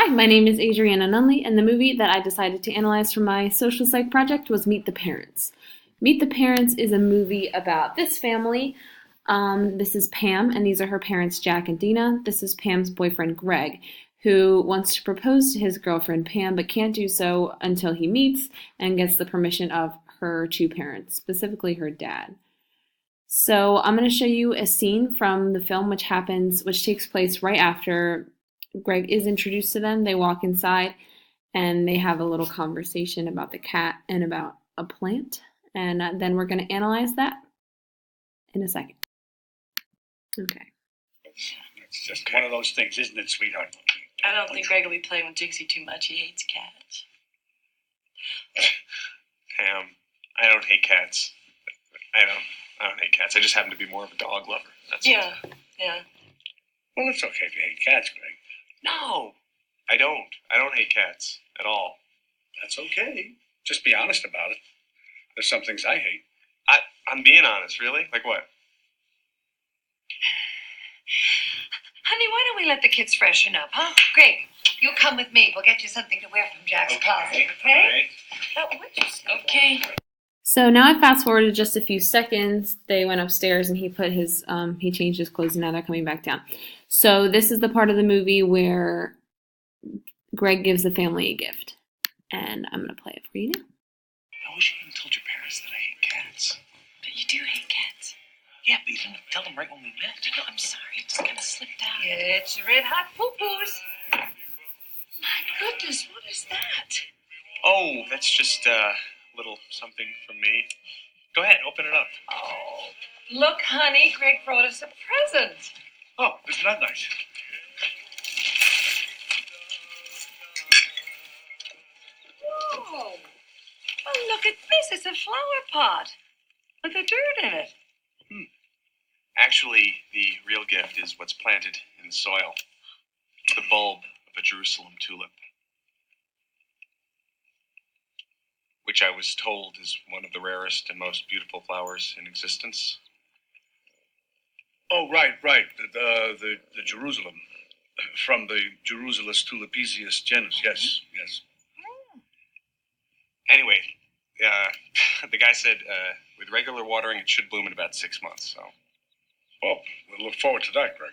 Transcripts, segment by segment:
Hi, my name is Adriana Nunley, and the movie that I decided to analyze for my social psych project was Meet the Parents. Meet the Parents is a movie about this family. This is Pam, and these are her parents, Jack and Dina. This is Pam's boyfriend, Greg, who wants to propose to his girlfriend, Pam, but can't do so until he meets and gets the permission of her two parents, specifically her dad. So I'm going to show you a scene from the film which takes place right after Greg is introduced to them. They walk inside and they have a little conversation about the cat and about a plant. And then we're going to analyze that in a second. Okay. It's just one of those things, isn't it, sweetheart? I don't think Greg will be playing with Dixie too much. He hates cats. Pam, I don't hate cats. I don't hate cats. I just happen to be more of a dog lover. That's all. Yeah. Well, it's okay if you hate cats, Greg. No, I don't. I don't hate cats at all. That's okay. Just be honest about it. There's some things I hate. I'm being honest, really? Like what? Honey, why don't we let the kids freshen up, huh? Greg, you come with me. We'll get you something to wear from Jack's closet, okay? Oh, What'd you say? okay. So now I fast forwarded just a few seconds. They went upstairs and he changed his clothes, and now they're coming back down. So this is the part of the movie where Greg gives the family a gift. And I'm going to play it for you now. I wish you hadn't told your parents that I hate cats. But you do hate cats. Yeah, but you didn't tell them right when we met. No, I'm sorry. It just kind of slipped out. It's red hot poo-poos. My goodness, what is that? Oh, that's just a little something from me. Go ahead, open it up. Oh, look, honey, Greg brought us a present. Oh, isn't that nice? Oh, well, look at this. It's a flower pot with a dirt in it. Actually, the real gift is what's planted in the soil. The bulb of a Jerusalem tulip. Which I was told is one of the rarest and most beautiful flowers in existence. Oh, right. The Jerusalem. From the Jerusalus tulipesius genus. Yes. Anyway, the guy said with regular watering it should bloom in about 6 months, so. Well, we'll look forward to that, Greg.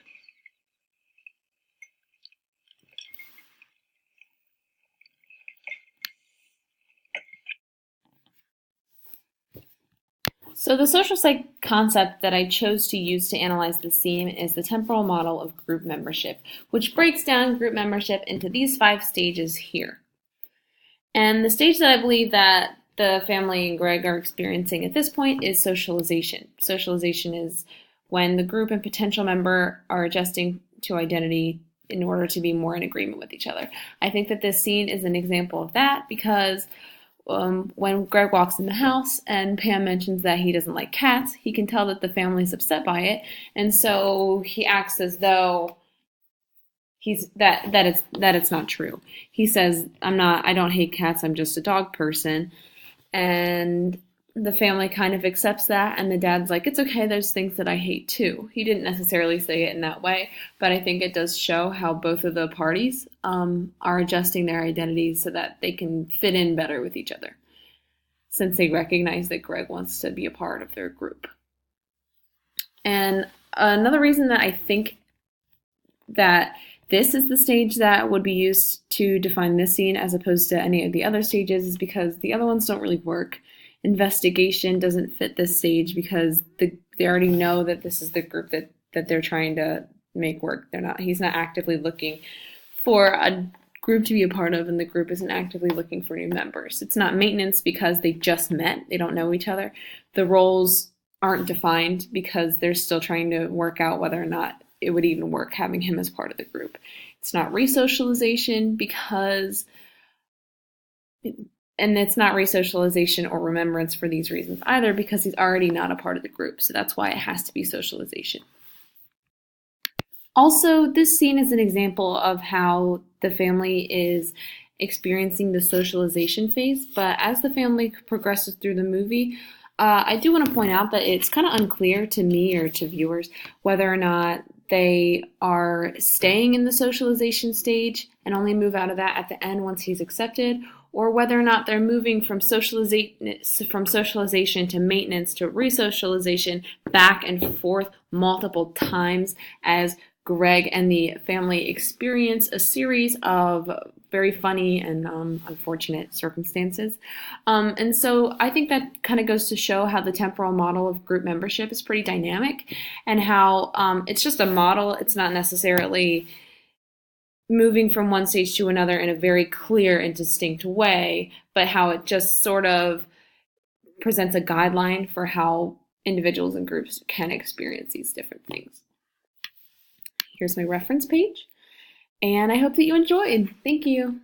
So the social psych concept that I chose to use to analyze this scene is the temporal model of group membership, which breaks down group membership into these 5 stages here. And the stage that I believe that the family and Greg are experiencing at this point is socialization. Socialization is when the group and potential member are adjusting to identity in order to be more in agreement with each other. I think that this scene is an example of that because when Greg walks in the house and Pam mentions that he doesn't like cats, he can tell that the family's upset by it, and so he acts as though it's not true. He says, I don't hate cats, I'm just a dog person. And the family kind of accepts that, and the dad's like, it's okay, there's things that I hate too. He didn't necessarily say it in that way, but I think it does show how both of the parties are adjusting their identities so that they can fit in better with each other, since they recognize that Greg wants to be a part of their group. And another reason that I think that this is the stage that would be used to define this scene as opposed to any of the other stages is because the other ones don't really work. Investigation doesn't fit this stage because they already know that this is the group that they're trying to make work. He's not actively looking for a group to be a part of, and the group isn't actively looking for new members. It's not maintenance because they just met. They don't know each other. The roles aren't defined because they're still trying to work out whether or not it would even work having him as part of the group. It's not resocialization and it's not resocialization or remembrance for these reasons either because he's already not a part of the group. So that's why it has to be socialization. Also, this scene is an example of how the family is experiencing the socialization phase, but as the family progresses through the movie, I do want to point out that it's kind of unclear to me or to viewers whether or not they are staying in the socialization stage and only move out of that at the end once he's accepted, or whether or not they're moving from socialization to maintenance to resocialization back and forth multiple times as Greg and the family experience a series of very funny and unfortunate circumstances. And so I think that kind of goes to show how the temporal model of group membership is pretty dynamic, and how it's just a model. It's not necessarily moving from one stage to another in a very clear and distinct way, but how it just sort of presents a guideline for how individuals and groups can experience these different things. Here's my reference page, and I hope that you enjoyed. Thank you.